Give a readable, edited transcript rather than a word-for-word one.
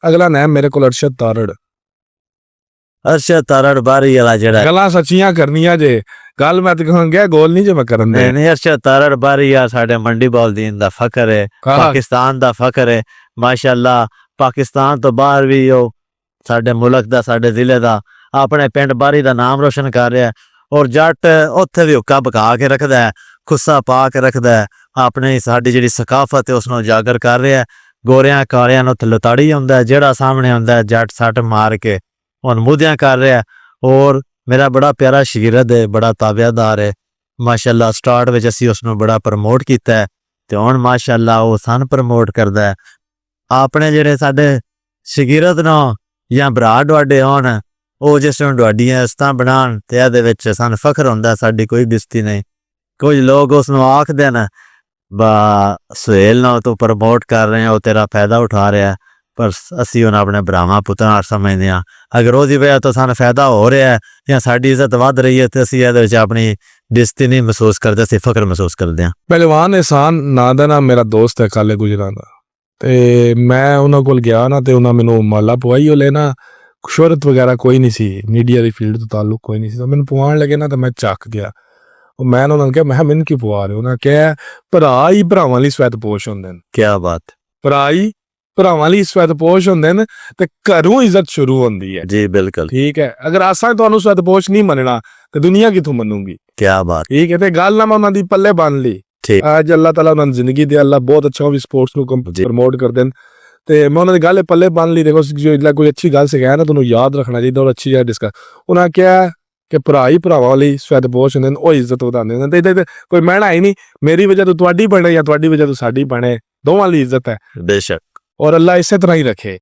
अगला नाम मेरे को अरशद तारड़। अरशद तारड़ बारी वाला जेड़ा गल्लां सच्चियां करनियां जे, गल मैं ते गया गोल नहीं जे मैं करन दे। नहीं अरशद तारड़ बारी आ साडे मंडी बॉलदीन दा फकर है, पाकिस्तान दा फकर है माशाअल्लाह। पाकिस्तान तो बाहर भी हो साडे मुल्क दा साडे जिले दा अपने पिंड बारी दा नाम रोशन कर रहा है। और जट उत्थे भी हुक्का बका के रखदा है, खुस्सा पा के रखदा है, अपनी साडी जिहड़ी सकाफत है उसनूं उजागर कर रहा है। गोरियां कालियां नूं लताड़ी आउंदा है, जेड़ा सामने आउंदा है जट सट मार के हुण मुद्दियां कर रहा है। और मेरा बड़ा प्यारा शागिर्द है, बड़ा ताबेदार है माशाअल्लाह। स्टार्ट विच असीं उसनूं बड़ा प्रमोट कीता है ते हुण माशाअल्लाह वो सन प्रमोट करदा है। अपने जेहड़े साडे शागिर्द नूं या भरा डुआडे होण ਉਹ ਜਿਸ ਨੂੰ ਡੁਆਡੀਆਂ ਇਸਤਾਂ ਬਣਾਉਣ ਤੇ ਇਹਦੇ ਵਿੱਚ ਸਾਨੂੰ ਫਖਰ ਹੁੰਦਾ, ਸਾਡੀ ਕੋਈ ਬਿਸਤੀ ਨਹੀਂ। ਕੁਝ ਲੋਕ ਉਸ ਨੂੰ ਆਖਦੇ ਨੇ ਬਾ ਸੁਹੇਲ ਨਾਲ ਤੂੰ ਪ੍ਰਮੋਟ ਕਰ ਰਹੇ ਹੋ, ਤੇਰਾ ਫਾਇਦਾ ਉਠਾ ਰਿਹਾ, ਪਰ ਅਸੀਂ ਉਹਨਾਂ ਆਪਣੇ ਭਰਾਵਾਂ ਪੁੱਤਾਂ ਨਾਲ ਸਮਝਦੇ ਹਾਂ। ਅਗਰ ਉਹਦੀ ਵਜ੍ਹਾ ਤੋਂ ਸਾਨੂੰ ਫਾਇਦਾ ਹੋ ਰਿਹਾ ਹੈ ਜਾਂ ਸਾਡੀ ਇੱਜ਼ਤ ਵੱਧ ਰਹੀ ਹੈ ਤੇ ਅਸੀਂ ਇਹਦੇ ਵਿੱਚ ਆਪਣੀ ਬਿਸਤੀ ਨਹੀਂ ਮਹਿਸੂਸ ਕਰਦੇ, ਅਸੀਂ ਫਖਰ ਮਹਿਸੂਸ ਕਰਦੇ ਹਾਂ। ਪਹਿਲਵਾਨ ਇਹਸਾਨ ਨਾਂ ਦਾ ਨਾ ਮੇਰਾ ਦੋਸਤ ਹੈ ਕਾਲੇ ਗੁਜਰਾਂ ਦਾ, ਤੇ ਮੈਂ ਉਹਨਾਂ ਕੋਲ ਗਿਆ ਨਾ ਤੇ ਉਹਨਾਂ ਮੈਨੂੰ ਮਾਲਾ ਪਵਾਈ। ਉਹ ਲੈਣਾ ਸ਼ੋਹਰਤ ਵਗੈਰਾ ਕੋਈ ਨਹੀਂ ਸੀ, ਮੀਡੀਆ ਦੀ ਫੀਲਡ ਤੋਂ ਤਾਲੁਕ ਕੋਈ ਨਹੀਂ ਸੀ, ਤਾਂ ਮੈਨੂੰ ਪਵਾਉਣ ਲੱਗੇ ਨਾ ਤਾਂ ਮੈਂ ਚੱਕ ਗਿਆ। ਉਹ ਮੈਂ ਉਹਨਾਂ ਨੂੰ ਕਿਹਾ ਮੈਂ ਮੈਨੂੰ ਕੀ ਪਵਾ ਰਹੇ ਹੋ? ਉਹਨਾਂ ਕਿਹਾ ਭਰਾ ਹੀ ਭਰਾਵਾਂ ਲਈ ਸਵੈਤਪੋਸ਼ ਹੁੰਦੇ ਨੇ। ਕੀ ਬਾਤ, ਭਰਾ ਹੀ ਭਰਾਵਾਂ ਲਈ ਸਵੈਤਪੋਸ਼ ਹੁੰਦੇ ਨੇ ਤੇ ਘਰੋਂ ਇੱਜ਼ਤ ਸ਼ੁਰੂ ਹੁੰਦੀ ਹੈ। ਜੀ ਬਿਲਕੁਲ ਠੀਕ ਹੈ। ਅਗਰ ਅਸਾਂ ਤੁਹਾਨੂੰ ਸਵੈਤਪੋਸ਼ ਨਹੀਂ ਮੰਨਣਾ ਤੇ ਦੁਨੀਆ ਕਿੱਥੋਂ ਮੰਨੂਗੀ? ਕੀ ਬਾਤ, ਠੀਕ ਹੈ। ਤੇ ਗੱਲ ਨਾ ਮੈਂ ਉਹਨਾਂ ਦੀ ਪੱਲੇ ਬੰਨ ਲਈ। ਅੱਜ ਅੱਲਾਹ ਤਾਲਾ ਉਹਨਾਂ ਦੀ ਜ਼ਿੰਦਗੀ ਦੇ ਅੱਲਾਹ ਬਹੁਤ ਅੱਛਾ ਵੀ ਸਪੋਰਟਸ ਨੂੰ ਪ੍ਰਮੋਟ ਕਰਦੇ ਨੇ ਤੇ ਮੈਂ ਉਹਨਾਂ ਦੀ ਗੱਲ ਪੱਲੇ ਬੰਨ ਲਈ। ਦੇਖੋ ਜੋ ਕੋਈ ਅੱਛੀ ਗੱਲ ਸਿਖਾਇਆ ਨਾ ਤੁਹਾਨੂੰ ਯਾਦ ਰੱਖਣਾ ਚਾਹੀਦਾ ਔਰ ਅੱਛੀ ਡਿਸਕਸ। ਉਹਨਾਂ ਕਿਹਾ ਕਿ ਭਰਾ ਹੀ ਭਰਾਵਾਂ ਲਈ ਸਵੈਤਪੋਸ਼ ਹੁੰਦੇ ਨੇ, ਉਹ ਇੱਜ਼ਤ ਵਧਾਉਂਦੇ ਨੇ। ਤੇ ਕੋਈ ਮਹਿਣਾ ਹੀ ਨਹੀਂ, ਮੇਰੀ ਵਜ੍ਹਾ ਤੋਂ ਤੁਹਾਡੀ ਬਣੇ ਜਾਂ ਤੁਹਾਡੀ ਵਜ੍ਹਾ ਤੋਂ ਸਾਡੀ ਬਣੇ, ਦੋਵਾਂ ਲਈ ਇੱਜ਼ਤ ਹੈ ਬੇਸ਼ੱਕ। ਔਰ ਅੱਲਾਹ ਇਸੇ ਤਰ੍ਹਾਂ ਹੀ ਰੱਖੇ।